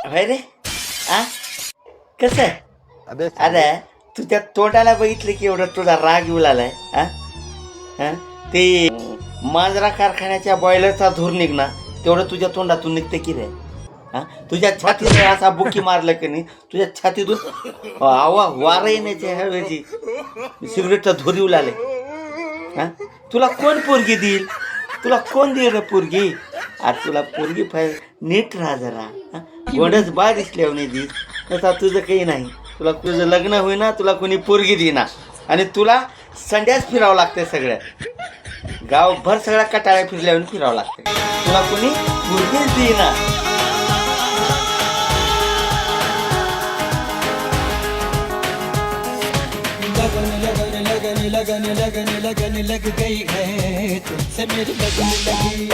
होय रे. आ कसं आहे? अबे अरे तुझ्या तोंडाला बघितलं की एवढा तुझा राग येऊ लागलाय. हा हा ते मांजरा कारखान्याच्या बॉयलरचा धूर निघणार तेवढं तुझ्या तोंडातून निघतं की रे. हा तुझ्या छातीत असा बुकी मारलं की नाही तुझ्या छातीतून आवा वारा येण्याच्या ह्यावेळी सिगरेटचा धूर येऊ लागले. हा तुला कोण पोरगी देईल? तुला कोण देईल रे पोरगी? आज तुला पोरगी पाहिजे नीट राहा जरा. गोंडच बा दिसल्यावर नाही दिस तसा तुझं काही नाही. तुला तुझं लग्न होईना तुला कोणी पोरगी देईना आणि तुला संड्याच फिरावं लागतंय सगळ्या गावभर सगळ्या कटाळ्या फिरल्यावर फिरावं लागतंय. तुला कोणी पोरगीच देईना. लगन लग गई है तुमसे मेरी लगन लगी।